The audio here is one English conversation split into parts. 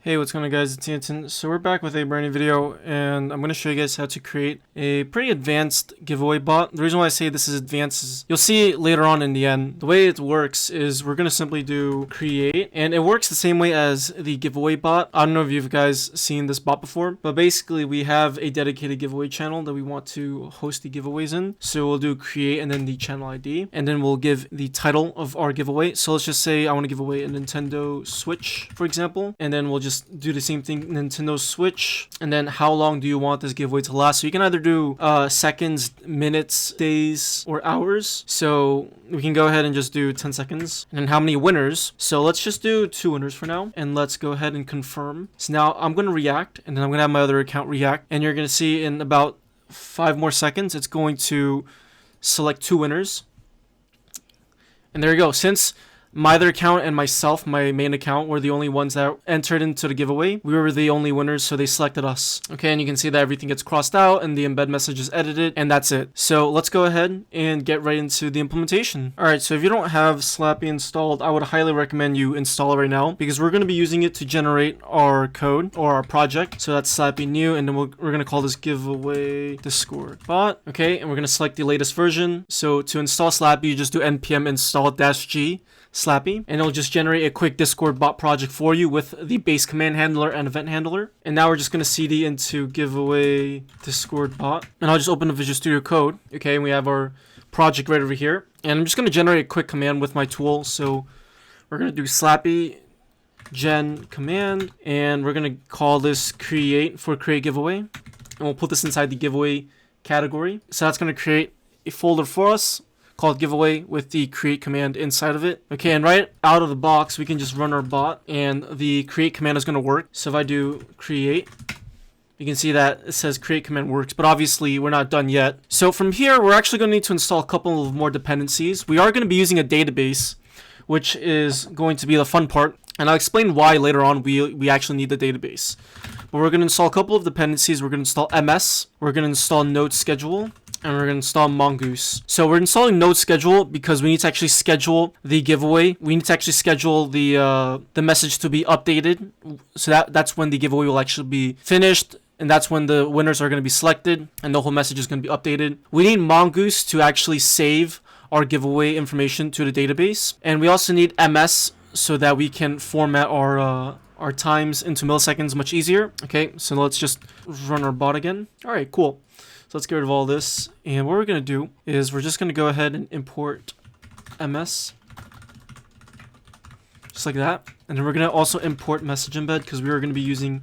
Hey, what's going on, guys? It's Anton. So we're back with a brand new video, and I'm going to show you guys how to create a pretty advanced giveaway bot. The reason why I say this is advanced is you'll see later on in the end. The way it works is we're going to simply do create, and it works the same way as the giveaway bot. I don't know if you've guys seen this bot before, but basically we have a dedicated giveaway channel that we want to host the giveaways in. So we'll do create and then the channel ID, and then we'll give the title of our giveaway. So let's just say I want to give away a Nintendo Switch, for example, and then we'll just do the same thing, Nintendo Switch, and then how long do you want this giveaway to last? So you can either do seconds, minutes, days, or hours. So we can go ahead and just do 10 seconds. And then how many winners? So let's just do 2 winners for now, and let's go ahead and confirm. So now I'm going to react, and then I'm going to have my other account react, and you're going to see in about 5 more seconds it's going to select 2 winners. And there you go. Since my other account and myself, my main account, were the only ones that entered into the giveaway, we were the only winners, so they selected us. Okay, and you can see that everything gets crossed out and the embed message is edited, and that's it. So let's go ahead and get right into the implementation. Alright, so if you don't have Slappy installed, I would highly recommend you install it right now, because we're going to be using it to generate our code or our project. So that's Slappy new, and then we're going to call this giveaway Discord bot. Okay, and we're going to select the latest version. So to install Slappy, you just do npm install -g Slappy, and it'll just generate a quick Discord bot project for you with the base command handler and event handler. And now we're just going to cd into giveaway Discord bot, and I'll just open the Visual Studio Code. Okay, and we have our project right over here, and I'm just going to generate a quick command with my tool. So we're going to do Slappy gen command, and we're going to call this create for create giveaway, and we'll put this inside the giveaway category. So that's going to create a folder for us called giveaway with the create command inside of it. Okay, and right out of the box we can just run our bot, and the create command is going to work. So if I do create, you can see that it says create command works, but obviously we're not done yet. So from here we're actually going to need to install a couple of more dependencies. We are going to be using a database, which is going to be the fun part, and I'll explain why later on we actually need the database. But we're going to install a couple of dependencies. We're going to install ms, we're going to install node schedule, and we're going to install Mongoose. So we're installing node schedule because we need to actually schedule the giveaway. We need to actually schedule the message to be updated. So that's when the giveaway will actually be finished, and that's when the winners are going to be selected and the whole message is going to be updated. We need Mongoose to actually save our giveaway information to the database, and we also need ms so that we can format our times into milliseconds much easier. Okay, so let's just run our bot again. All right, cool. So let's get rid of all this, and what we're going to do is we're just going to go ahead and import ms, just like that. And then we're going to also import message embed because we are going to be using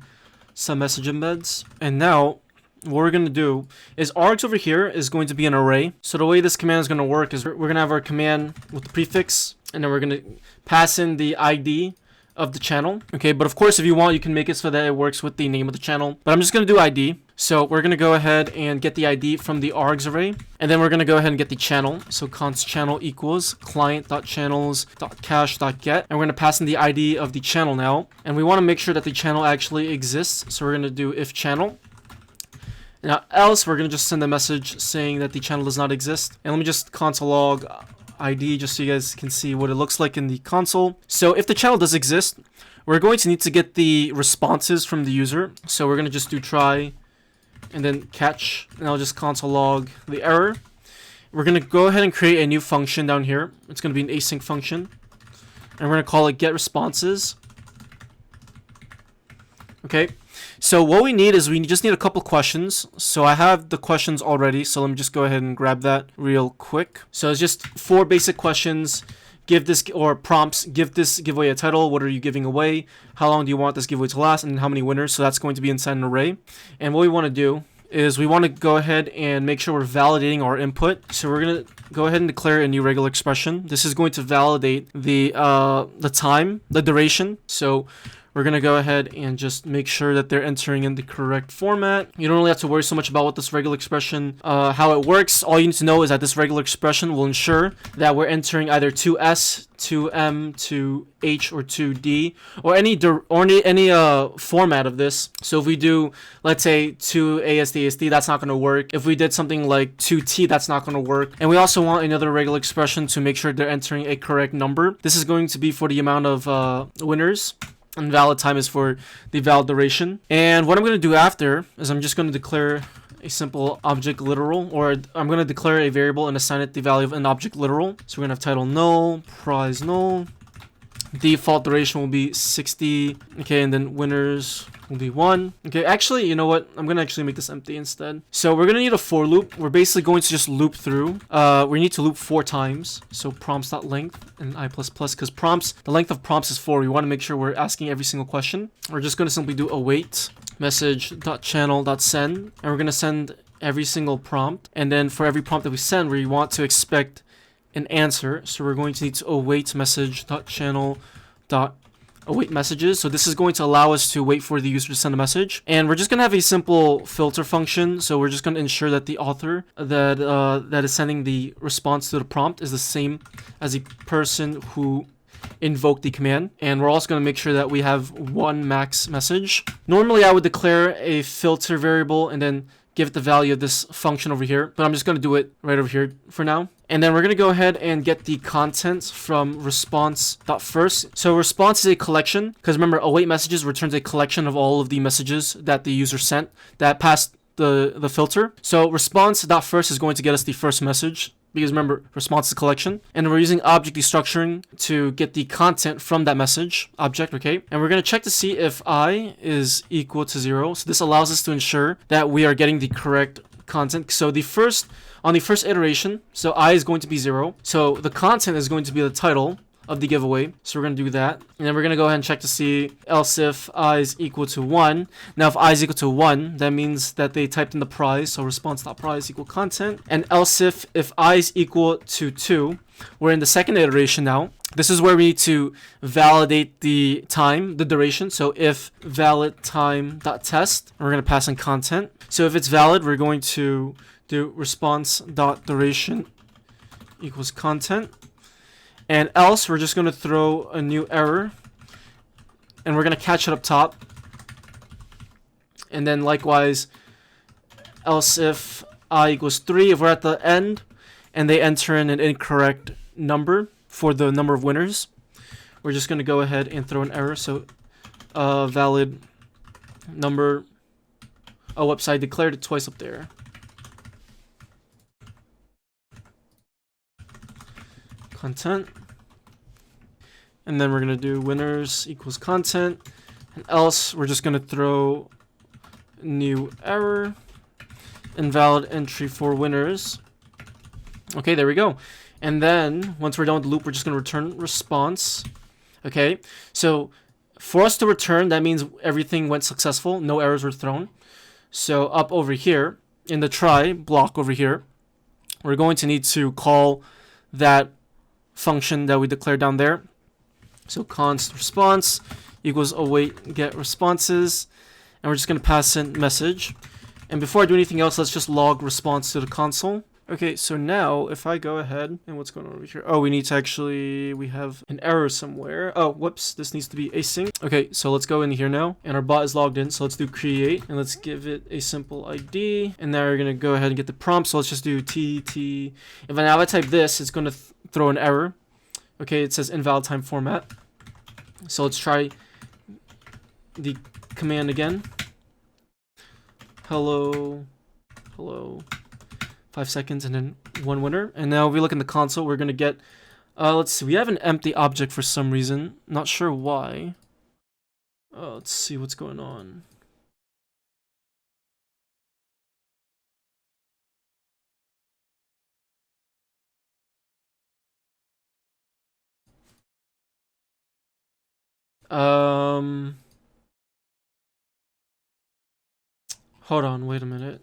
some message embeds. And now what we're going to do is args over here is going to be an array. So the way this command is going to work is we're going to have our command with the prefix, and then we're going to pass in the ID of the channel. Okay, but of course if you want you can make it so that it works with the name of the channel, but I'm just going to do ID. So we're going to go ahead and get the ID from the args array, and then we're going to go ahead and get the channel. So const channel equals client.channels.cache.get, and we're going to pass in the ID of the channel now, and we want to make sure that the channel actually exists. So we're going to do if channel. Now else we're going to just send a message saying that the channel does not exist. And let me just console log ID just so you guys can see what it looks like in the console. So if the channel does exist, we're going to need to get the responses from the user. So we're going to just do try and then catch, and I'll just console log the error. We're going to go ahead and create a new function down here. It's going to be an async function, and we're going to call it get responses. Okay, so what we need is we just need a couple questions. So I have the questions already, so let me just go ahead and grab that real quick. So it's just 4 basic questions. Give this, or prompts, give this giveaway a title, what are you giving away, how long do you want this giveaway to last, and how many winners. So that's going to be inside an array. And what we want to do is we want to go ahead and make sure we're validating our input. So we're going to go ahead and declare a new regular expression. This is going to validate the time, the duration. So we're going to go ahead and just make sure that they're entering in the correct format. You don't really have to worry so much about what this regular expression, how it works. All you need to know is that this regular expression will ensure that we're entering either 2S, 2M, 2H, or 2D, or any format of this. So if we do, let's say, 2ASD, that's not going to work. If we did something like 2T, that's not going to work. And we also want another regular expression to make sure they're entering a correct number. This is going to be for the amount of winners. and valid time is for the valid duration. And what I'm going to do after is I'm just going to declare a simple object literal, or I'm going to declare a variable and assign it the value of an object literal. So we're going to have title null, prize null, default duration will be 60, okay, and then winners will be 1. Okay, actually, you know what? I'm gonna actually make this empty instead. So we're gonna need a for loop. We're basically going to just loop through. We need to loop 4 times. So prompts.length and I++, because prompts, the length of prompts is 4. We want to make sure we're asking every single question. We're just gonna simply do await message.channel.send, and we're gonna send every single prompt. And then for every prompt that we send, we want to expect an answer, so we're going to need to await message.channel.await messages. So this is going to allow us to wait for the user to send a message, and we're just going to have a simple filter function. So we're just going to ensure that the author that is sending the response to the prompt is the same as the person who invoked the command, and we're also going to make sure that we have one max message. Normally I would declare a filter variable and then give it the value of this function over here, but I'm just going to do it right over here for now. And then we're going to go ahead and get the content from response.first. So response is a collection, because remember, await messages returns a collection of all of the messages that the user sent that passed the filter. So response.first is going to get us the first message, because remember, response is a collection. And we're using object destructuring to get the content from that message object, okay? And we're going to check to see if I is equal to 0. So this allows us to ensure that we are getting the correct content. So on the first iteration, so I is going to be 0. So the content is going to be the title of the giveaway. So we're going to do that. And then we're going to go ahead and check to see else if I is equal to 1. Now if I is equal to 1, that means that they typed in the prize. So response.prize equal content. And else if I is equal to 2, we're in the second iteration now. This is where we need to validate the time, the duration. So if valid time.test, we're going to pass in content. So if it's valid, we're going to do response.duration equals content. And else, we're just going to throw a new error, and we're going to catch it up top. And then likewise, else if I equals 3, if we're at the end and they enter in an incorrect number for the number of winners, we're just going to go ahead and throw an error. So valid number. Oh, whoops, I declared it twice up there. Content. And then we're going to do winners equals content. And else, we're just going to throw new error. Invalid entry for winners. Okay, there we go. And then, once we're done with the loop, we're just going to return response. Okay, so for us to return, that means everything went successful. No errors were thrown. So up over here, in the try block over here, we're going to need to call that function that we declared down there. So const response equals await get responses. And we're just going to pass in message. And before I do anything else, let's just log response to the console. Okay, so now if I go ahead, and what's going on over here? Oh, we have an error somewhere. Oh, whoops, this needs to be async. Okay, so let's go in here now, and our bot is logged in. So let's do create, and let's give it a simple ID. And now we're going to go ahead and get the prompt. So let's just do TT. If I type this, it's going to throw an error. Okay, it says invalid time format. So let's try the command again. Hello. 5 seconds and then 1 winner. And now if we look in the console, we're going to get, let's see, we have an empty object for some reason. Not sure why. Let's see what's going on. Hold on, wait a minute.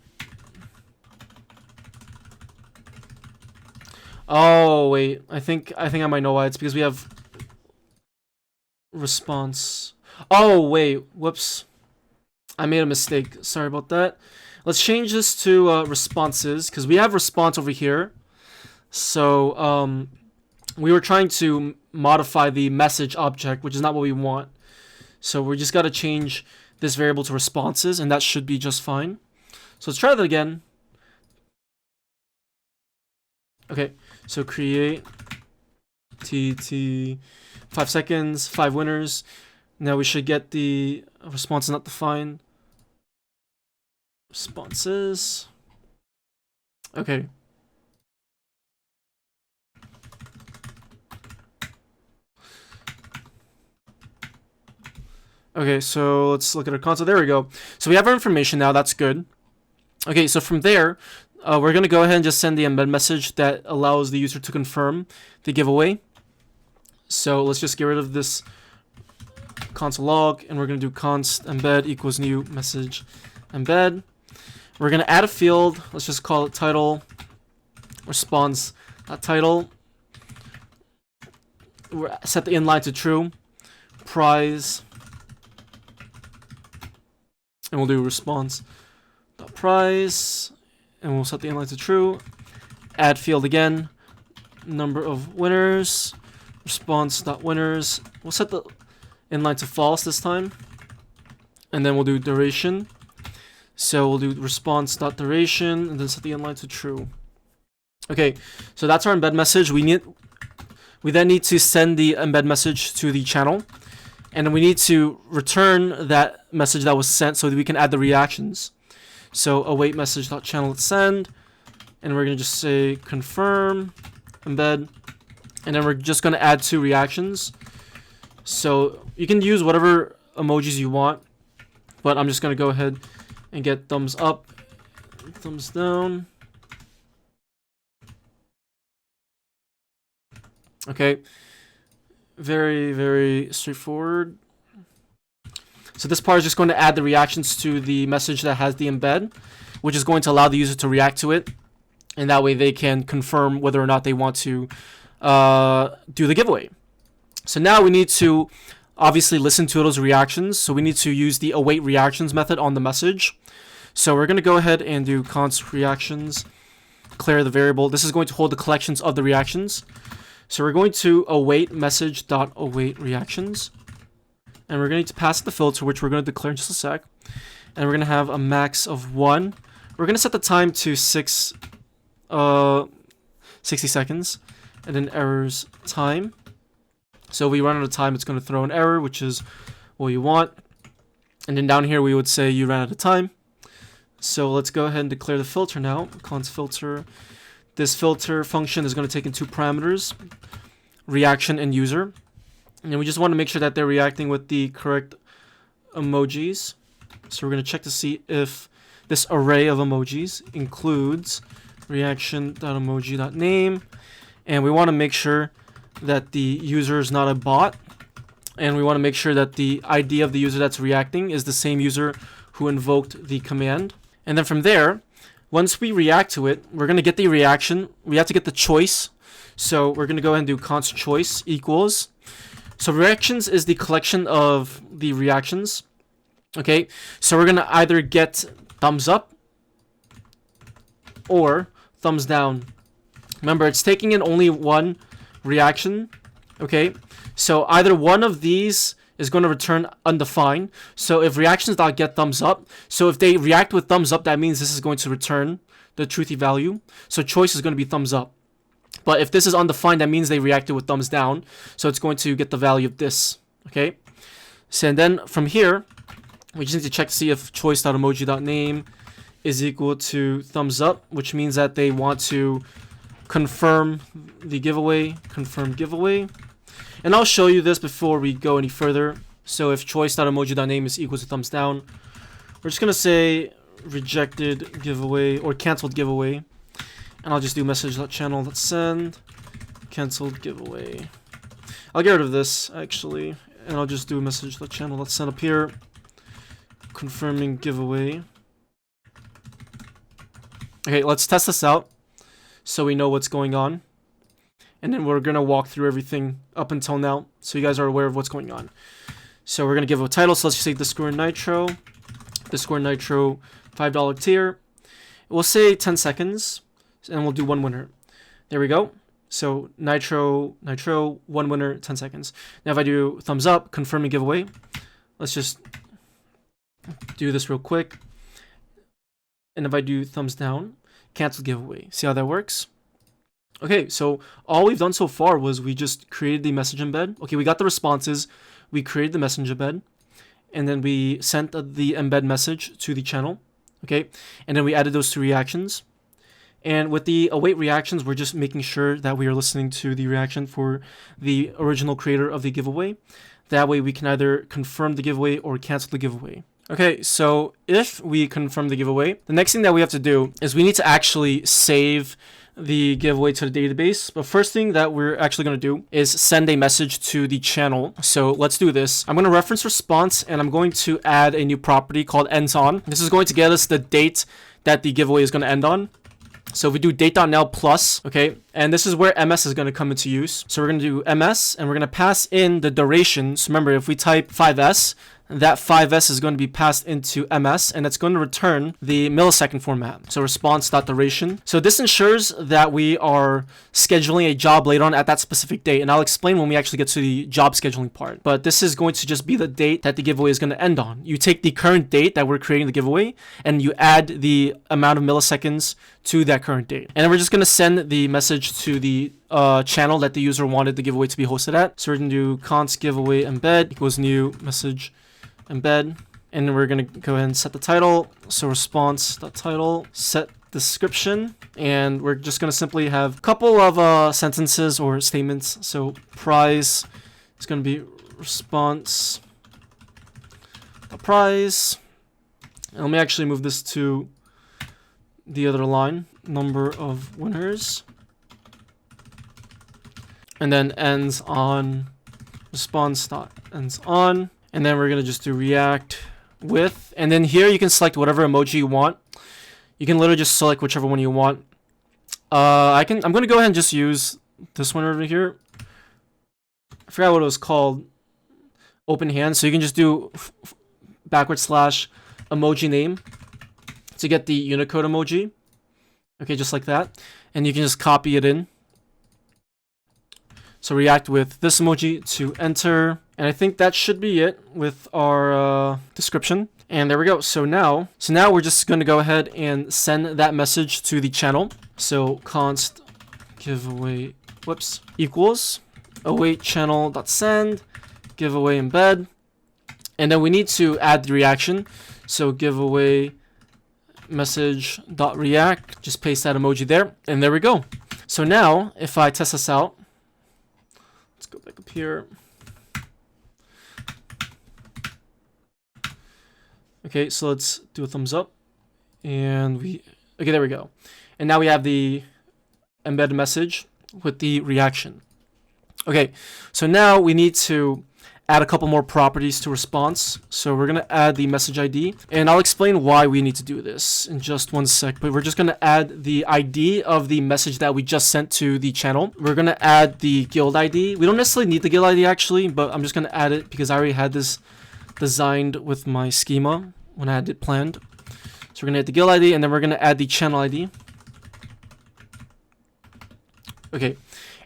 Oh wait, I think I might know why. It's because we have response. Oh wait, whoops. I made a mistake. Sorry about that. Let's change this to responses, because we have response over here. So we were trying to modify the message object, which is not what we want. So we just got to change this variable to responses, and that should be just fine. So let's try that again. Okay, so create TT 5 seconds, 5 winners. Now we should get the response not defined. Responses. Okay. Okay, so let's look at our console. There we go. So we have our information now. That's good. Okay, so from there, we're going to go ahead and just send the embed message that allows the user to confirm the giveaway. So let's just get rid of this console log, and we're going to do const embed equals new message embed. We're going to add a field. Let's just call it title response title. Set the inline to true. Prize. And we'll do response prize, and we'll set the inline to true. Add field again. Number of winners. Response winners. We'll set the inline to false this time, and then we'll do duration. So we'll do response duration, and then set the inline to true. Okay, so that's our embed message. We then need to send the embed message to the channel. And then we need to return that message that was sent so that we can add the reactions. So await message.channel.send, and we're going to just say confirm embed, and then we're just going to add 2 reactions. So you can use whatever emojis you want, but I'm just going to go ahead and get thumbs up, thumbs down. Okay. Very, very straightforward. So this part is just going to add the reactions to the message that has the embed, which is going to allow the user to react to it. And that way they can confirm whether or not they want to do the giveaway. So now we need to obviously listen to those reactions. So we need to use the await reactions method on the message. So we're going to go ahead and do const reactions, declare the variable. This is going to hold the collections of the reactions. So we're going to await message.await reactions, and we're going to pass it the filter, which we're going to declare in just a sec. And we're going to have a max of 1. We're going to set the time to 60 seconds, and then errors time. So if we run out of time, it's going to throw an error, which is what you want. And then down here, we would say you ran out of time. So let's go ahead and declare the filter now. Const filter. This filter function is going to take in 2 parameters, reaction and user. And we just want to make sure that they're reacting with the correct emojis. So we're going to check to see if this array of emojis includes reaction.emoji.name. And we want to make sure that the user is not a bot. And we want to make sure that the ID of the user that's reacting is the same user who invoked the command. And then from there, once we react to it, we're going to get the reaction. We have to get the choice. So we're going to go ahead and do const choice equals. So reactions is the collection of the reactions. Okay, so we're going to either get thumbs up or thumbs down. Remember, it's taking in only 1 reaction. Okay, so either one of these is going to return undefined. So if reactions.get thumbs up, so if they react with thumbs up, that means this is going to return the truthy value. So choice is going to be thumbs up. But if this is undefined, that means they reacted with thumbs down. So it's going to get the value of this. Okay. So and then from here, we just need to check to see if choice.emoji.name is equal to thumbs up, which means that they want to confirm the giveaway, confirm giveaway. And I'll show you this before we go any further. So if choice.emoji.name is equal to thumbs down, we're just going to say rejected giveaway or canceled giveaway. And I'll just do message.channel.send canceled giveaway. I'll get rid of this actually, and I'll just do message.channel.send up here confirming giveaway. Okay, let's test this out so we know what's going on. And then we're going to walk through everything up until now so you guys are aware of what's going on. So we're going to give a title. So let's just say Discord Nitro. Discord Nitro $5 tier. We'll say 10 seconds and we'll do 1 winner. There we go. So Nitro, 1 winner, 10 seconds. Now if I do thumbs up, confirming giveaway. Let's just do this real quick. And if I do thumbs down, cancel giveaway. See how that works? Okay, so all we've done so far was we just created the message embed. Okay, we got the responses. we created the messenger embed, and then we sent the embed message to the channel, okay? And then we added those 2 reactions. And with the await reactions, we're just making sure that we are listening to the reaction for the original creator of the giveaway. That way we can either confirm the giveaway or cancel the giveaway. Okay, so if we confirm the giveaway, the next thing that we have to do is we need to actually save the giveaway to the database. But first thing that we're actually going to do is send a message to the channel. So let's do this. I'm going to reference response, and I'm going to add a new property called ends on. This is going to get us the date that the giveaway is going to end on. So if we do date.now plus, okay, and this is where ms is going to come into use. So we're going to do ms, and we're going to pass in the duration. So remember, if we type 5s, that 5s is going to be passed into ms, and it's going to return the millisecond format. So response.duration. So this ensures that we are scheduling a job later on at that specific date, and I'll explain when we actually get to the job scheduling part. But this is going to just be the date that the giveaway is going to end on. You take the current date that we're creating the giveaway, and you add the amount of milliseconds to that current date. And then we're just going to send the message to the channel that the user wanted the giveaway to be hosted at. So we're going to do const giveaway embed equals new message embed, and we're going to go ahead and set the title. So response.title, set description, and we're just going to simply have a couple of sentences or statements. So prize is going to be response prize, and let me actually move this to the other line, number of winners, and then ends on response.ends on. And then we're going to just do react with, and then here you can select whatever emoji you want. You can literally just select whichever one you want. I'm going to go ahead and just use this one over here. I forgot what it was called. Open hand. So you can just do / emoji name to get the Unicode emoji. Okay, just like that. And you can just copy it in. So react with this emoji to enter. And I think that should be it with our description. And there we go. So now we're just going to go ahead and send that message to the channel. So const giveaway equals await channel.send giveaway embed. And then we need to add the reaction. So giveaway message.react. Just paste that emoji there. And there we go. So now if I test this out, let's go back up here. Okay, so let's do a thumbs up, and okay, there we go. And now we have the embedded message with the reaction. Okay, so now we need to add a couple more properties to response. So we're going to add the message ID, and I'll explain why we need to do this in just one sec, but we're just going to add the ID of the message that we just sent to the channel. We're going to add the guild ID. We don't necessarily need the guild ID actually, but I'm just going to add it because I already had this designed with my schema when I had it planned. So we're going to add the guild ID, and then we're going to add the channel ID. Okay,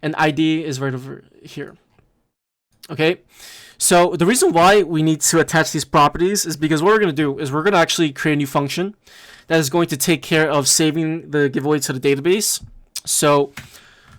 and ID is right over here. Okay, so the reason why we need to attach these properties is because what we're going to do is we're going to actually create a new function that is going to take care of saving the giveaway to the database. So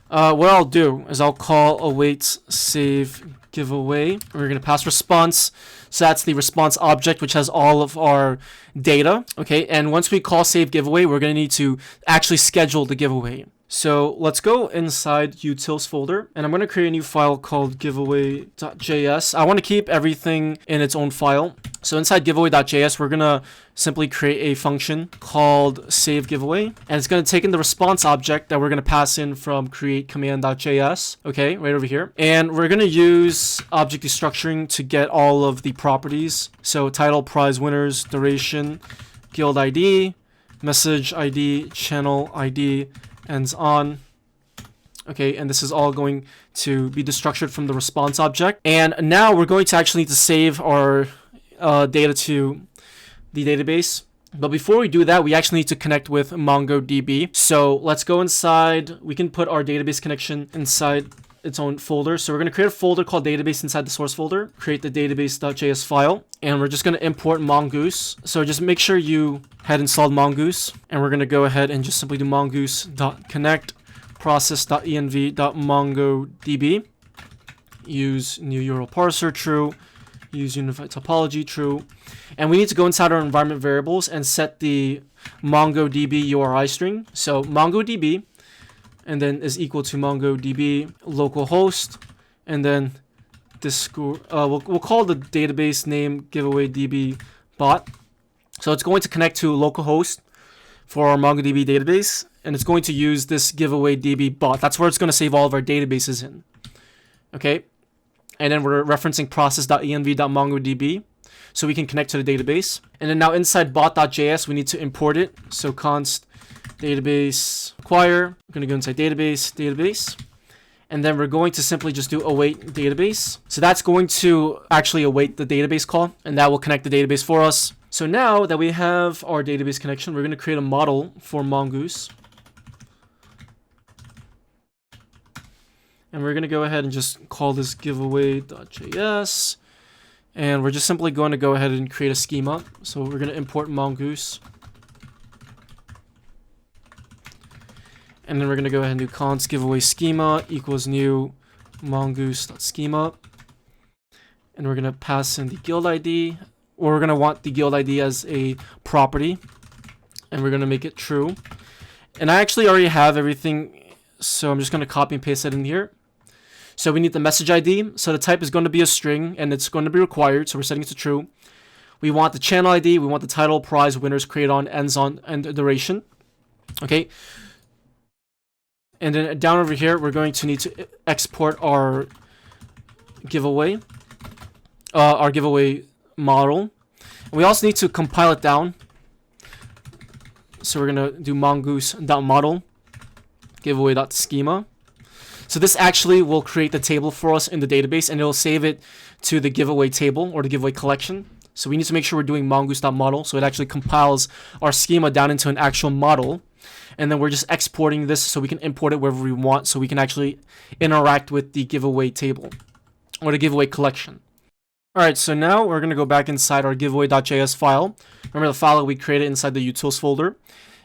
what I'll do is I'll call await save giveaway. We're going to pass response. So that's the response object, which has all of our data. Okay, and once we call save giveaway, we're going to need to actually schedule the giveaway. So let's go inside utils folder, and I'm going to create a new file called giveaway.js. I want to keep everything in its own file. So inside giveaway.js, we're going to simply create a function called save giveaway, and it's going to take in the response object that we're going to pass in from create command.js. Okay, right over here. And we're going to use object destructuring to get all of the properties. So title, prize, winners, duration, guild ID, message ID, channel ID, ends on. Okay, and this is all going to be destructured from the response object. And now we're going to actually need to save our data to the database. But before we do that, we actually need to connect with MongoDB. So let's go inside. We can put our database connection inside its own folder. So we're going to create a folder called database inside the source folder, create the database.js file, and we're just going to import Mongoose. So just make sure you had installed Mongoose, and we're going to go ahead and just simply do mongoose.connect process.env.mongodb. Use new URL parser true, use unified topology, true. And we need to go inside our environment variables and set the MongoDB URI string. So MongoDB, and then is equal to MongoDB localhost, and then this we'll call the database name giveaway DB bot. So it's going to connect to localhost for our MongoDB database, and it's going to use this giveaway DB bot. That's where it's going to save all of our databases in. Okay, and then we're referencing process.env.mongodb, so we can connect to the database. And then now inside bot.js, we need to import it. So const database acquire. We're going to go inside database, and then we're going to simply just do await database. So that's going to actually await the database call, and that will connect the database for us. So now that we have our database connection, we're going to create a model for Mongoose. And we're going to go ahead and just call this giveaway.js. And we're just simply going to go ahead and create a schema. So we're going to import Mongoose. And then we're going to go ahead and do const giveaway schema equals new mongoose.schema. And we're going to pass in the guild ID. Or we're going to want the guild ID as a property. And we're going to make it true. And I actually already have everything, so I'm just going to copy and paste it in here. So we need the message ID. So the type is going to be a string, and it's going to be required. So we're setting it to true. We want the channel ID. We want the title, prize, winners, create on, ends on, and duration. Okay. And then down over here, we're going to need to export our giveaway model. And we also need to compile it down. So we're going to do mongoose.model giveaway.schema. So this actually will create the table for us in the database, and it'll save it to the giveaway table or the giveaway collection. So we need to make sure we're doing mongoose.model, so it actually compiles our schema down into an actual model. And then we're just exporting this so we can import it wherever we want, so we can actually interact with the giveaway table or the giveaway collection. Alright, so now we're going to go back inside our giveaway.js file. Remember the file that we created inside the utils folder.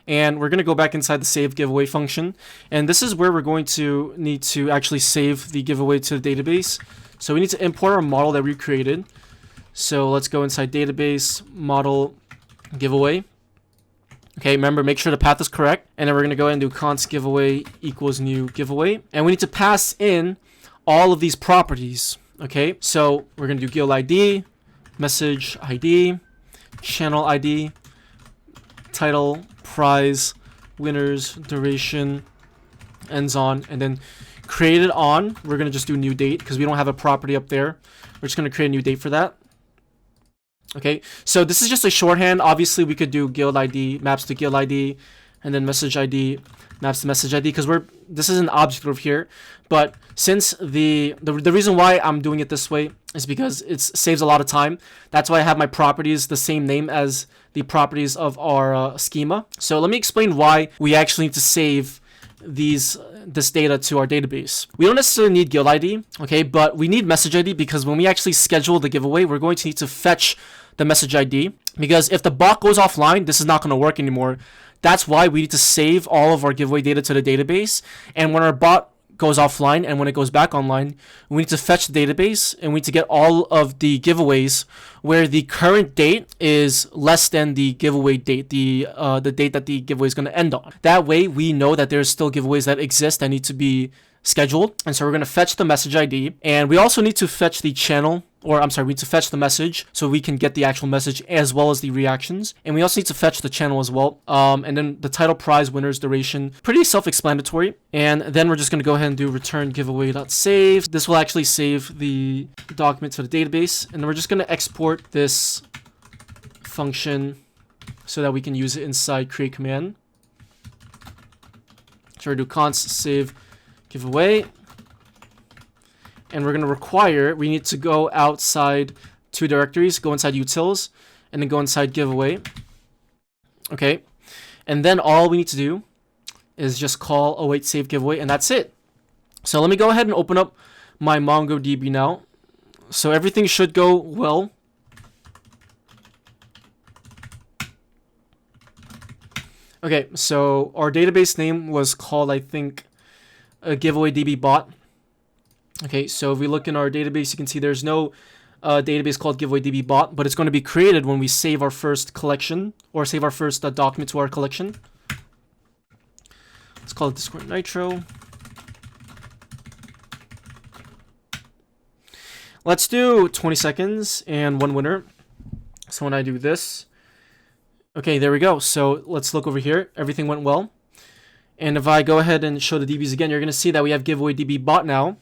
And we're going to go back inside the save giveaway function. And this is where we're going to need to actually save the giveaway to the database. So we need to import our model that we created. So let's go inside database, model, giveaway. Okay, remember, make sure the path is correct. And then we're going to go ahead and do const giveaway equals new giveaway. And we need to pass in all of these properties. Okay, so we're going to do guild ID, message ID, channel ID, title, prize, winners, duration, ends on, and then created on. We're going to just do new date because we don't have a property up there. We're just going to create a new date for that. Okay, so this is just a shorthand. Obviously, we could do guild ID maps to guild ID, and then message ID maps to message ID, because this is an object over here. But since the reason why I'm doing it this way is because it saves a lot of time. That's why I have my properties the same name as the properties of our schema. So let me explain why we actually need to save this data to our database. We don't necessarily need guild ID, okay, but we need message ID, because when we actually schedule the giveaway, we're going to need to fetch the message ID, because if the bot goes offline, this is not going to work anymore. That's why we need to save all of our giveaway data to the database. And when our bot goes offline and when it goes back online, we need to fetch the database, and we need to get all of the giveaways where the current date is less than the giveaway date, the date that the giveaway is going to end on. That way we know that there's still giveaways that exist that need to be scheduled. And so we're going to fetch the message ID, and we also need to fetch the channel, or I'm sorry, we need to fetch the message so we can get the actual message as well as the reactions. And we also need to fetch the channel as well. And then the title, prize, winners, duration, pretty self-explanatory. And then we're just going to go ahead and do return giveaway.save. This will actually save the document to the database. And then we're just going to export this function so that we can use it inside create command. So we're going to do const save giveaway. And we're going to require, we need to go outside two directories, go inside utils, and then go inside giveaway. Okay. And then all we need to do is just call await save giveaway, and that's it. So let me go ahead and open up my MongoDB now. So everything should go well. Okay, so our database name was called, I think, a giveaway DB bot. Okay, so if we look in our database, you can see there's no database called giveaway bot, but it's going to be created when we save our first collection or save our first document to our collection. Let's call it Discord Nitro. Let's do 20 seconds and 1 winner. So when I do this, okay, there we go. So let's look over here. Everything went well. And if I go ahead and show the DBs again, you're going to see that we have giveaway DB bot now.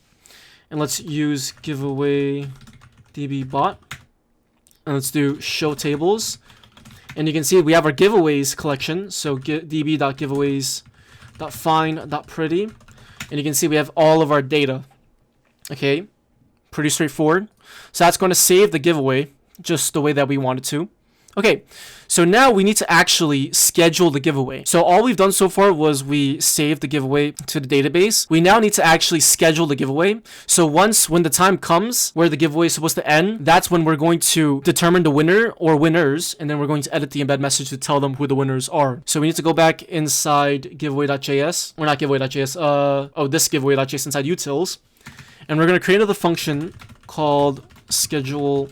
And let's use giveaway DB bot. And let's do show tables. And you can see we have our giveaways collection. So db.giveaways.find.pretty. And you can see we have all of our data. Okay, pretty straightforward. So that's going to save the giveaway just the way that we want it to. Okay, so now we need to actually schedule the giveaway. So all we've done so far was we saved the giveaway to the database. We now need to actually schedule the giveaway. So when the time comes where the giveaway is supposed to end, that's when we're going to determine the winner or winners, and then we're going to edit the embed message to tell them who the winners are. So we need to go back inside giveaway.js, or not giveaway.js, this giveaway.js inside utils, and we're going to create another function called schedule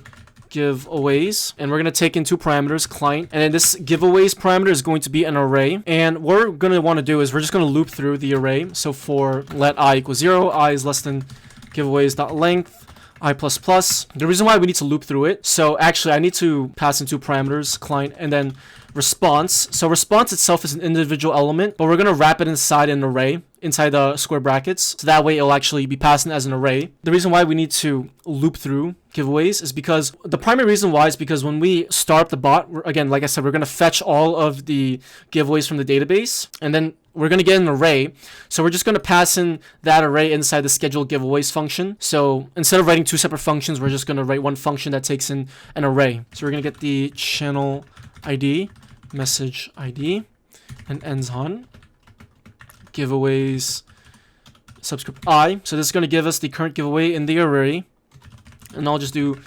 giveaways, and we're going to take in 2 parameters, client, and then this giveaways parameter is going to be an array. And what we're going to want to do is we're just going to loop through the array. So for let I equal 0, I is less than giveaways.length, I++. The reason why we need to loop through it, so actually I need to pass in 2 parameters, client, and then response. So response itself is an individual element, but we're going to wrap it inside an array, inside the square brackets, so that way it'll actually be passing as an array. The reason why we need to loop through giveaways is because the primary reason why is because when we start the bot, again, like I said, we're going to fetch all of the giveaways from the database, and then we're going to get an array. So we're just going to pass in that array inside the schedule giveaways function. So instead of writing 2 separate functions, we're just going to write one function that takes in an array. So we're going to get the channel ID, message ID, and ends on giveaways subscript I. So this is going to give us the current giveaway in the array. And I'll just do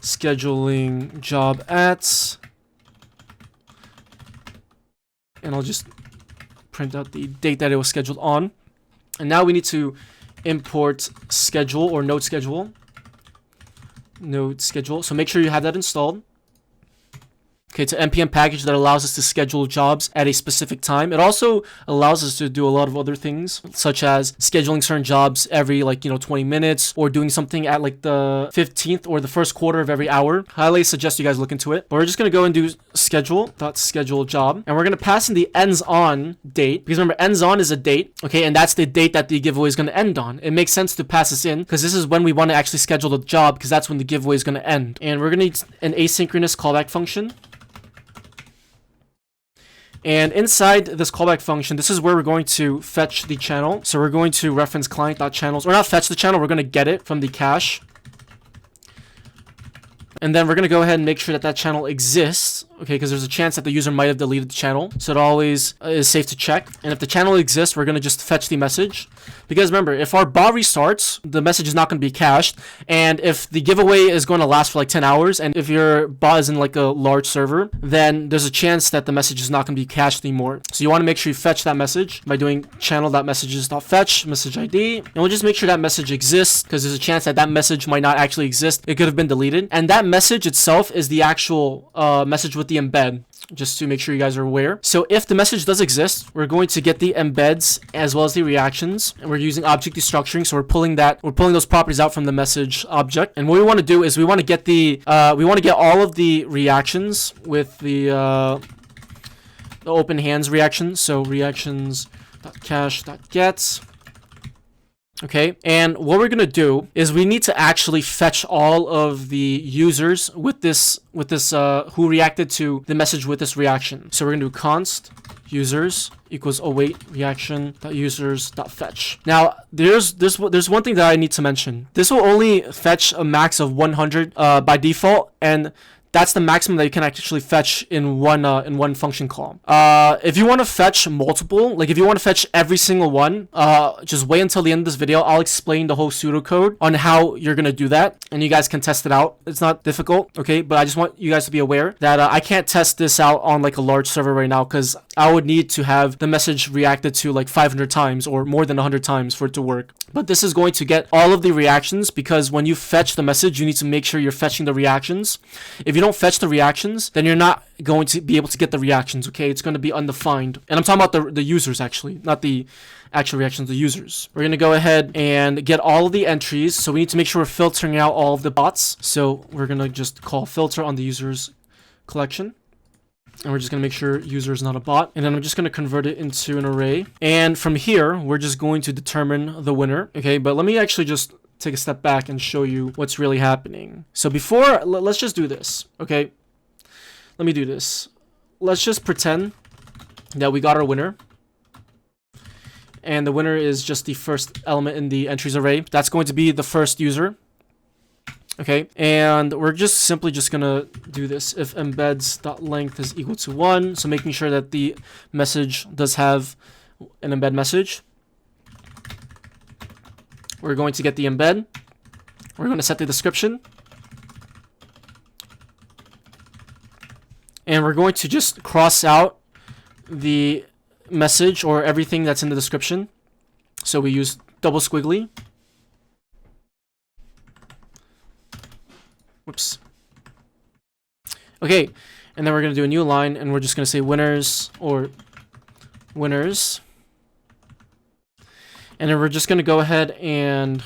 scheduling job at, and I'll just print out the date that it was scheduled on. And now we need to import schedule or node schedule. So make sure you have that installed. Okay, it's an NPM package that allows us to schedule jobs at a specific time. It also allows us to do a lot of other things, such as scheduling certain jobs every 20 minutes, or doing something at like the 15th or the first quarter of every hour. Highly suggest you guys look into it. But we're just going to go and do schedule job, and we're going to pass in the ends on date, because remember, ends on is a date, okay, and that's the date that the giveaway is going to end on. It makes sense to pass this in because this is when we want to actually schedule the job, because that's when the giveaway is going to end. And we're going to need an asynchronous callback function. And inside this callback function, this is where we're going to fetch the channel. So we're going to reference client.channels, or not fetch the channel, we're going to get it from the cache. And then we're going to go ahead and make sure that that channel exists, okay, because there's a chance that the user might have deleted the channel. So it always is safe to check. And if the channel exists, we're going to just fetch the message. Because remember, if our bot restarts, the message is not going to be cached. And if the giveaway is going to last for like 10 hours, and if your bot is in like a large server, then there's a chance that the message is not going to be cached anymore. So you want to make sure you fetch that message by doing channel.messages.fetch message ID. And we'll just make sure that message exists, because there's a chance that that message might not actually exist. It could have been deleted. And that message itself is the actual message with the embed, just to make sure you guys are aware. So if the message does exist, we're going to get the embeds as well as the reactions, and we're using object destructuring. So we're pulling those properties out from the message object. And what we want to do is we want to get all of the reactions with the open hands reactions. So reactions.cache.get. Okay, and what we're gonna do is we need to actually fetch all of the users with this who reacted to the message with this reaction. So we're gonna do const users equals await reaction.users.fetch. Now there's one thing that I need to mention. This will only fetch a max of 100 by default, and that's the maximum that you can actually fetch in one function call. If you want to fetch multiple, like if you want to fetch every single one, just wait until the end of this video. I'll explain the whole pseudocode on how you're gonna do that, and you guys can test it out. It's not difficult, okay? But I just want you guys to be aware that I can't test this out on like a large server right now, because I would need to have the message reacted to like 500 times or more than 100 times for it to work. But this is going to get all of the reactions, because when you fetch the message, you need to make sure you're fetching the reactions. If you don't fetch the reactions, then you're not going to be able to get the reactions, okay? It's going to be undefined. And I'm talking about the users, actually, not the actual reactions, the users. We're going to go ahead and get all of the entries. So we need to make sure we're filtering out all of the bots. So we're going to just call filter on the users collection. And we're just going to make sure user is not a bot. And then I'm just going to convert it into an array. And from here, we're just going to determine the winner, okay? But let me actually just take a step back and show you what's really happening. So before, let's just do this, okay? Let me do this. Let's just pretend that we got our winner. And the winner is just the first element in the entries array. That's going to be the first user. Okay, and we're just simply just gonna do this if embeds.length is equal to 1. So making sure that the message does have an embed message. We're going to get the embed. We're going to set the description. And we're going to just cross out the message or everything that's in the description. So we use double squiggly. Whoops. Okay, and then we're going to do a new line, and we're just going to say winners or winners. And then we're just going to go ahead and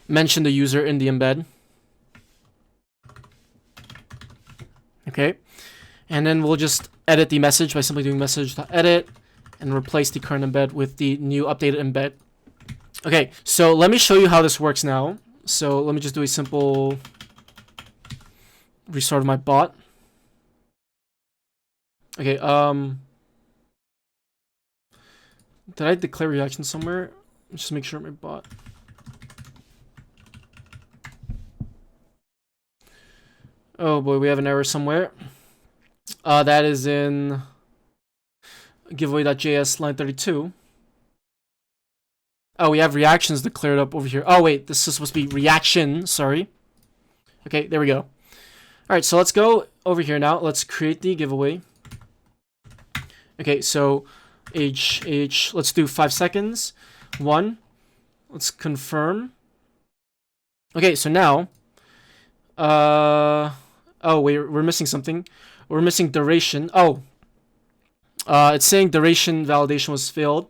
mention the user in the embed. Okay, and then we'll just edit the message by simply doing message.edit and replace the current embed with the new updated embed. Okay, so let me show you how this works now. So let me just do a simple restart of my bot. Okay, did I declare reaction somewhere? Just make sure my bot. Oh boy, we have an error somewhere. That is in giveaway.js line 32. Oh, we have reactions declared up over here. Oh wait, this is supposed to be reaction, sorry. Okay, there we go. Alright, so let's go over here now. Let's create the giveaway. Okay, so let's do 5 seconds. 1. Let's confirm. Okay, so now oh wait, we're missing something. We're missing duration. Oh. It's saying duration validation was failed.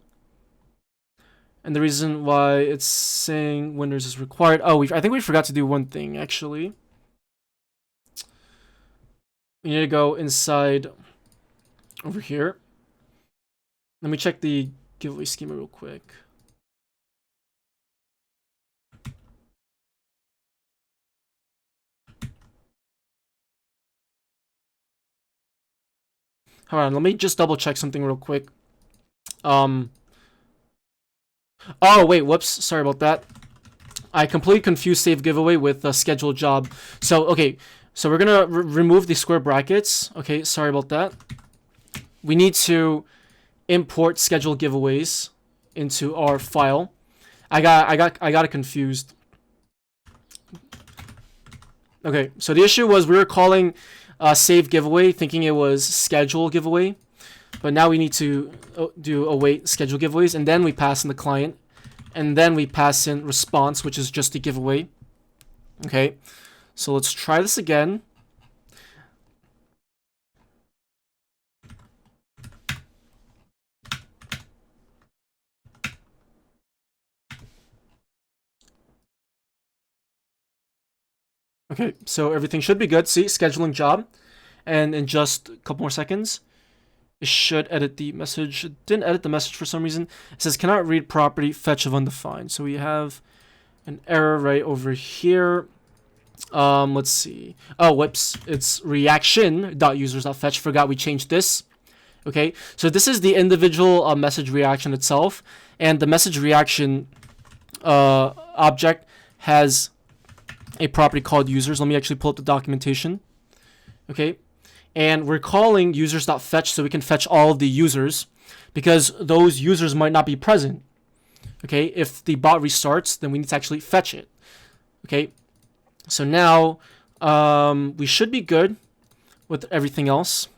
And the reason why it's saying winners is required. Oh, I think we forgot to do one thing, actually. We need to go inside over here. Let me check the giveaway schema real quick. Hold on, let me just double check something real quick. Oh, wait, whoops. Sorry about that. I completely confused save giveaway with scheduled job. So, okay. So we're going to remove the square brackets. Okay, sorry about that. We need to import scheduled giveaways into our file. I got it confused. Okay, so the issue was we were calling save giveaway thinking it was schedule giveaway. But now we need to do await schedule giveaways, and then we pass in the client, and then we pass in response, which is just the giveaway. Okay, so let's try this again. Okay, so everything should be good. See, scheduling job, and in just a couple more seconds, it should edit the message. It didn't edit the message for some reason. It says cannot read property fetch of undefined. So we have an error right over here. Let's see. Oh, whoops. It's reaction.users.fetch. Forgot we changed this. Okay, so this is the individual message reaction itself, and the message reaction object has a property called users. Let me actually pull up the documentation. Okay, and we're calling users.fetch so we can fetch all of the users because those users might not be present. Okay, if the bot restarts, then we need to actually fetch it. Okay, so now we should be good with everything else.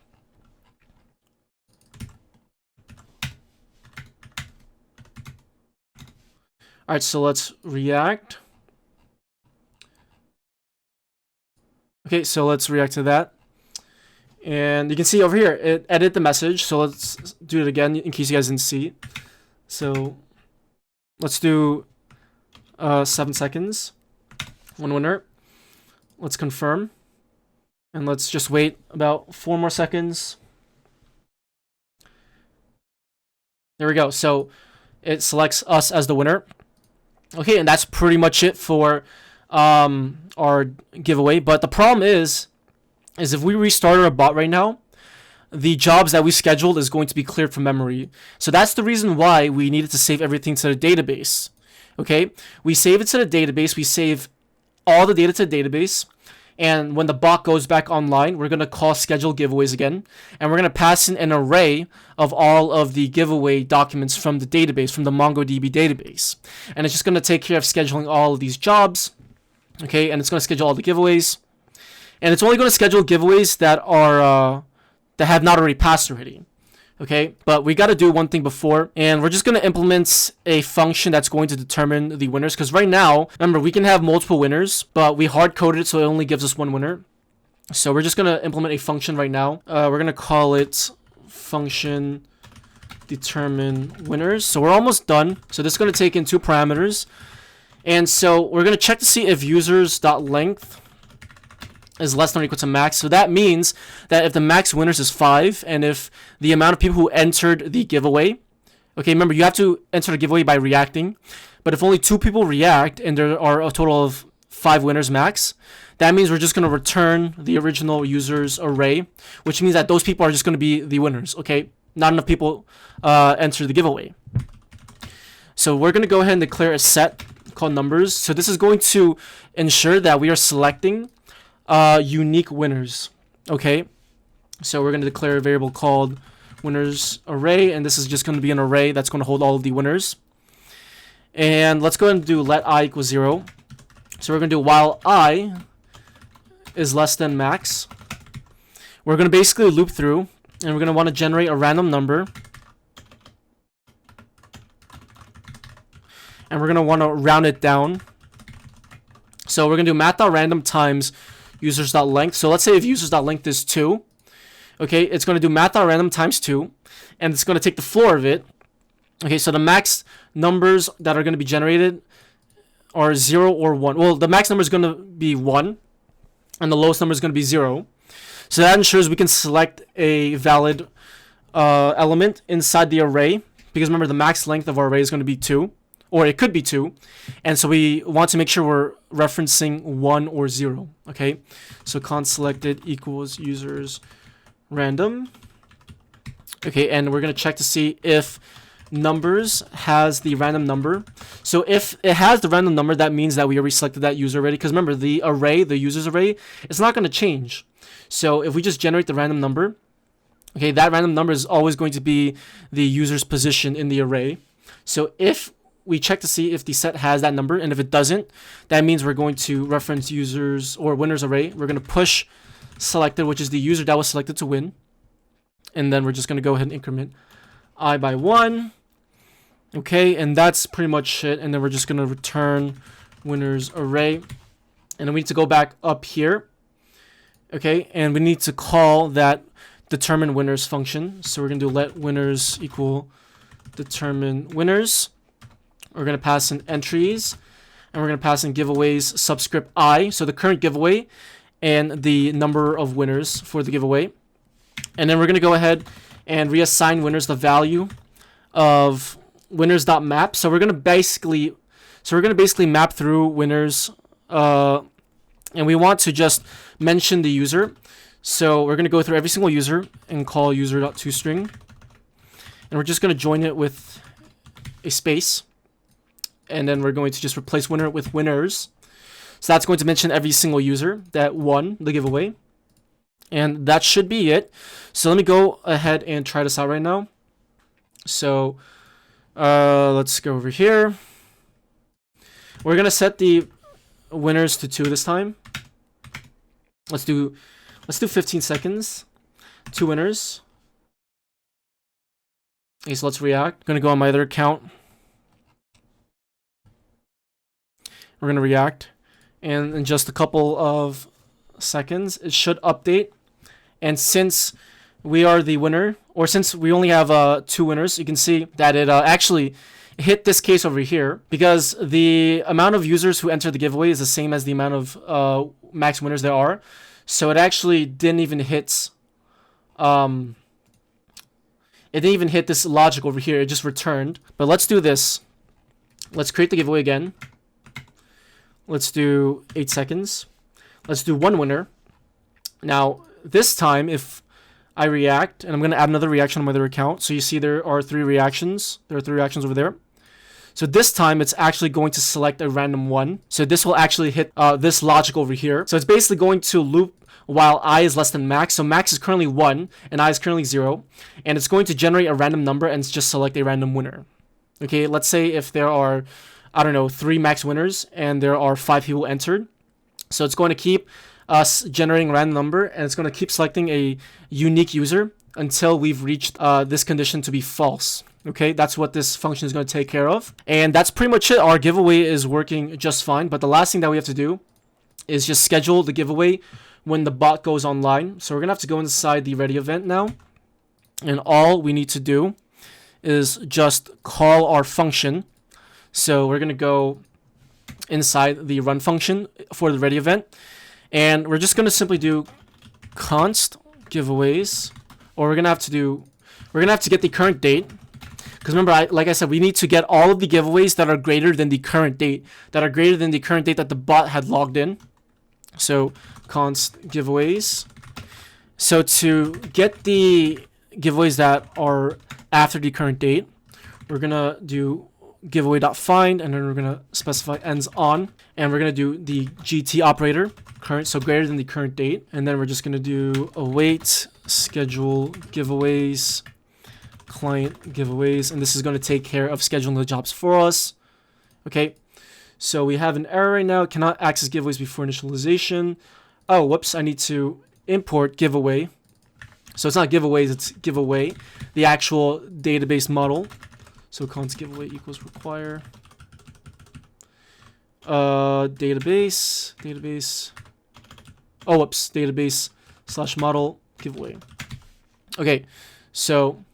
All right, so let's react. Okay, so let's react to that. And you can see over here, it edited the message. So let's do it again in case you guys didn't see. So let's do 7 seconds. One winner. Let's confirm. And let's just wait about 4 more seconds. There we go. So it selects us as the winner. Okay, and that's pretty much it for our giveaway. But the problem is if we restart our bot right now, the jobs that we scheduled is going to be cleared from memory. So that's the reason why we needed to save everything to the database. Okay, we save it to the database. We save all the data to the database. And when the bot goes back online, we're going to call schedule giveaways again. And we're going to pass in an array of all of the giveaway documents from the database, from the Mongodb database. And it's just going to take care of scheduling all of these jobs. Okay, and it's going to schedule all the giveaways. And it's only going to schedule giveaways that are that have not already passed already. Okay, but we got to do one thing before, and we're just going to implement a function that's going to determine the winners. Because right now, remember, we can have multiple winners, but we hard-coded it so it only gives us one winner. So we're just going to implement a function right now. We're going to call it function determine winners. So we're almost done. So this is going to take in 2 parameters. And so we're going to check to see if users.length is less than or equal to max. So that means that if the max winners is 5, and if the amount of people who entered the giveaway, okay, remember, you have to enter the giveaway by reacting, but if only 2 people react and there are a total of 5 winners max, that means we're just going to return the original users array, which means that those people are just going to be the winners. Okay, not enough people enter the giveaway. So we're going to go ahead and declare a set called numbers. So this is going to ensure that we are selecting unique winners. Okay, so we're going to declare a variable called winners array, and this is just going to be an array that's going to hold all of the winners. And let's go ahead and do let I equal 0. So we're going to do while I is less than max. We're going to basically loop through, and we're going to want to generate a random number, and we're going to want to round it down. So we're going to do math.random times users.length. So let's say if users.length is 2, okay, it's going to do math.random times 2, and it's going to take the floor of it. Okay, so the max numbers that are going to be generated are 0 or 1. Well, the max number is going to be 1, and the lowest number is going to be 0. So that ensures we can select a valid element inside the array, because remember, the max length of our array is going to be 2. Or it could be 2, and so we want to make sure we're referencing 1 or 0. Okay, so const selected equals users random. Okay, and we're gonna check to see if numbers has the random number. So if it has the random number, that means that we already selected that user already. Because remember, the array, the users array, it's not gonna change. So if we just generate the random number, okay, that random number is always going to be the user's position in the array. So if we check to see if the set has that number, and if it doesn't, that means we're going to reference users or winners array. We're going to push selected, which is the user that was selected to win, and then we're just going to go ahead and increment I by 1. Okay, and that's pretty much it. And then we're just going to return winners array, and then we need to go back up here. Okay, and we need to call that determine winners function. So we're going to do let winners equal determine winners. We're going to pass in entries, and we're going to pass in giveaways subscript I, so the current giveaway and the number of winners for the giveaway. And then we're going to go ahead and reassign winners the value of winners.map. So we're going to basically map through winners, and we want to just mention the user. So we're going to go through every single user and call user.toString, and we're just going to join it with a space. And then we're going to just replace winner with winners. So that's going to mention every single user that won the giveaway. And that should be it. So let me go ahead and try this out right now. So let's go over here. We're going to set the winners to 2 this time. Let's do 15 seconds. 2 winners. Okay, so let's react. I'm going to go on my other account. We're going to react. And in just a couple of seconds, it should update. And since we are the winner, or since we only have 2 winners, you can see that it actually hit this case over here, because the amount of users who entered the giveaway is the same as the amount of max winners there are. So it actually didn't even hit this logic over here. It just returned. But let's do this. Let's create the giveaway again. Let's do 8 seconds. Let's do 1 winner. Now, this time, if I react, and I'm going to add another reaction on my other account. So you see there are 3 reactions. There are 3 reactions over there. So this time, it's actually going to select a random one. So this will actually hit this logic over here. So it's basically going to loop while I is less than max. So max is currently 1, and I is currently 0. And it's going to generate a random number and just select a random winner. Okay, let's say if there are, I don't know, 3 max winners, and there are 5 people entered. So it's going to keep us generating a random number, and it's going to keep selecting a unique user until we've reached this condition to be false. Okay, that's what this function is going to take care of. And that's pretty much it. Our giveaway is working just fine, but the last thing that we have to do is just schedule the giveaway when the bot goes online. So we're going to have to go inside the ready event now, and all we need to do is just call our function. So we're going to go inside the run function for the ready event. And we're just going to simply do const giveaways, or we're going to have to get the current date. Because remember, like I said, we need to get all of the giveaways that are greater than the current date, that the bot had logged in. So const giveaways. So to get the giveaways that are after the current date, we're going to do giveaway.find, and then we're going to specify ends on, and we're going to do the GT operator, current, so greater than the current date, and then we're just going to do await schedule giveaways client giveaways, and this is going to take care of scheduling the jobs for us. Okay, so we have an error right now. Cannot access giveaways before initialization. Oh, whoops, I need to import giveaway. So it's not giveaways, it's giveaway, the actual database model. So const giveaway equals require database. Oh, whoops, database / model giveaway. Okay, so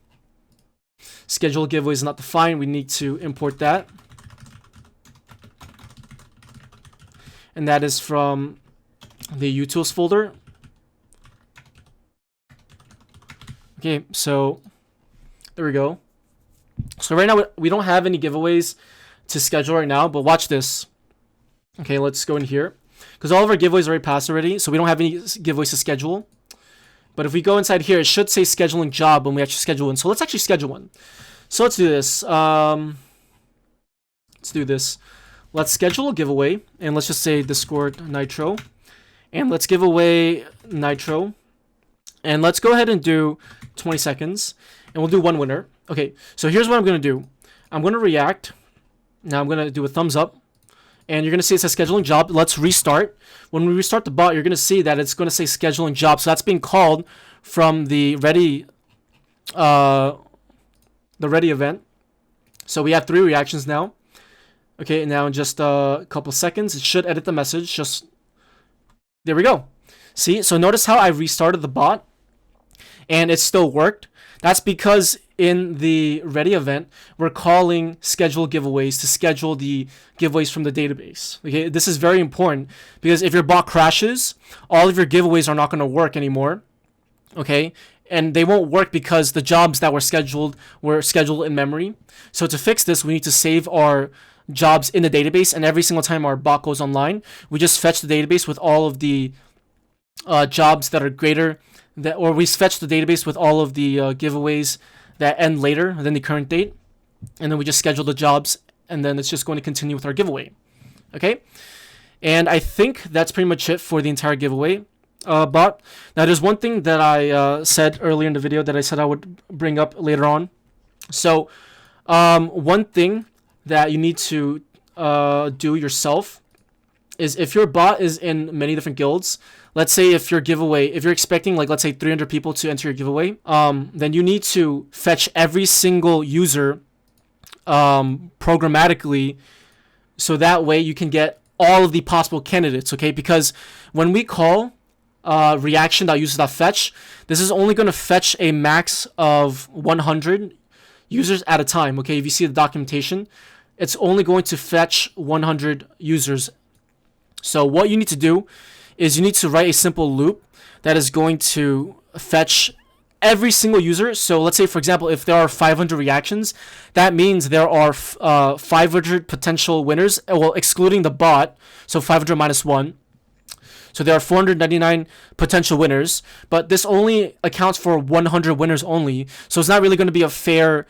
schedule giveaway is not defined. We need to import that, and that is from the utils folder. Okay, so there we go. So right now we don't have any giveaways to schedule right now, but watch this. Okay, let's go in here, because all of our giveaways are already passed already, so we don't have any giveaways to schedule. But if we go inside here, it should say scheduling job when we actually schedule one. So let's actually schedule one. So let's do this. Let's schedule a giveaway, and let's just say Discord Nitro, and let's give away Nitro, and let's go ahead and do 20 seconds, and we'll do 1 winner. Okay, so here's what I'm going to do. I'm going to react. Now I'm going to do a thumbs up, and you're going to see it says scheduling job. Let's restart. When we restart the bot, you're going to see that it's going to say scheduling job. So that's being called from the ready event. So we have 3 reactions now. Okay, now in just a couple seconds, it should edit the message. There we go. See, so notice how I restarted the bot, and it still worked. That's because in the ready event, we're calling schedule giveaways to schedule the giveaways from the database. Okay, this is very important, because if your bot crashes, all of your giveaways are not going to work anymore. Okay, and they won't work because the jobs that were scheduled in memory. So to fix this, we need to save our jobs in the database, and every single time our bot goes online, we just fetch the database with all of the jobs that are greater, or we fetch the database with all of the giveaways that end later than the current date, and then we just schedule the jobs, and then it's just going to continue with our giveaway. Okay, And I think that's pretty much it for the entire giveaway bot. Now, there's one thing that I said earlier in the video that I said I would bring up later on. So, one thing that you need to do yourself is if your bot is in many different guilds, let's say if you're expecting like, let's say 300 people to enter your giveaway, then you need to fetch every single user programmatically, so that way you can get all of the possible candidates, okay? Because when we call reaction.user.fetch, this is only going to fetch a max of 100 users at a time, okay? If you see the documentation, it's only going to fetch 100 users. So what you need to do is you need to write a simple loop that is going to fetch every single user. So let's say, for example, if there are 500 reactions, that means there are 500 potential winners, well, excluding the bot, so 500 minus 1. So there are 499 potential winners, but this only accounts for 100 winners only, so it's not really going to be a fair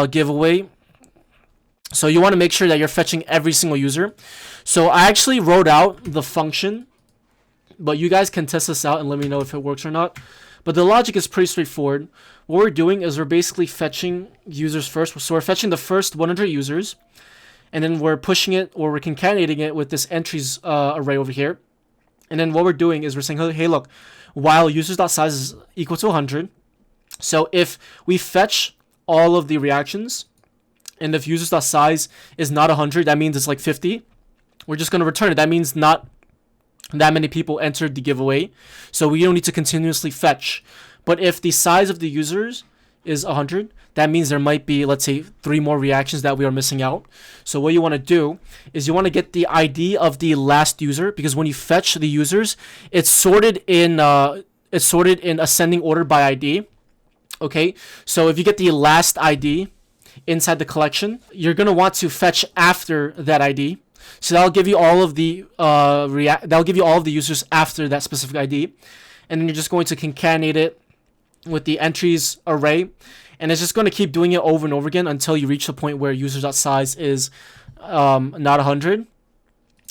giveaway. So you want to make sure that you're fetching every single user. So I actually wrote out the function, but you guys can test this out and let me know if it works or not. But the logic is pretty straightforward. What we're doing is we're basically fetching users first. So we're fetching the first 100 users, and then we're pushing it, or we're concatenating it with this entries array over here. And then what we're doing is we're saying, hey, look, while users.size is equal to 100, so if we fetch all of the reactions, and if users.size is not 100, that means it's like 50, we're just going to return it. That means not that many people entered the giveaway, so we don't need to continuously fetch. But if the size of the users is 100, that means there might be, let's say, 3 more reactions that we are missing out. So what you want to do is you want to get the ID of the last user, because when you fetch the users, it's sorted in ascending order by ID. Okay, so if you get the last ID inside the collection, you're going to want to fetch after that ID. So that'll give you all of the users after that specific ID, and then you're just going to concatenate it with the entries array, and it's just going to keep doing it over and over again until you reach the point where users.size is not 100.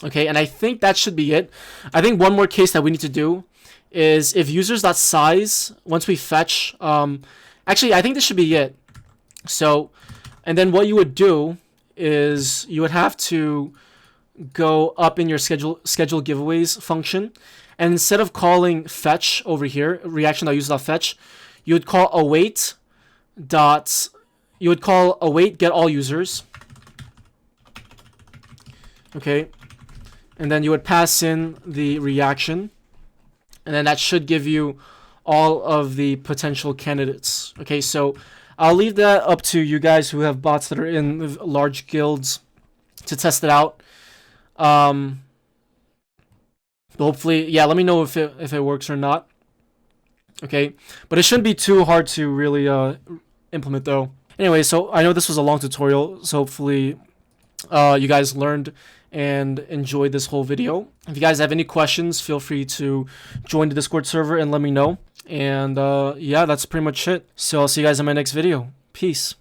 Okay, and I think that should be it. I think one more case that we need to do is if users.size, once we fetch, actually I think this should be it. So, and then what you would do is you would have to go up in your schedule giveaways function, and instead of calling fetch over here, reaction.user.fetch, you would call await get all users. Okay, and then you would pass in the reaction, and then that should give you all of the potential candidates. Okay, so I'll leave that up to you guys who have bots that are in large guilds to test it out. Hopefully, yeah, let me know if it works or not. Okay, but it shouldn't be too hard to really implement though. Anyway, so I know this was a long tutorial, so hopefully you guys learned and enjoyed this whole video. If you guys have any questions, feel free to join the Discord server and let me know. And yeah, that's pretty much it. So I'll see you guys in my next video. Peace.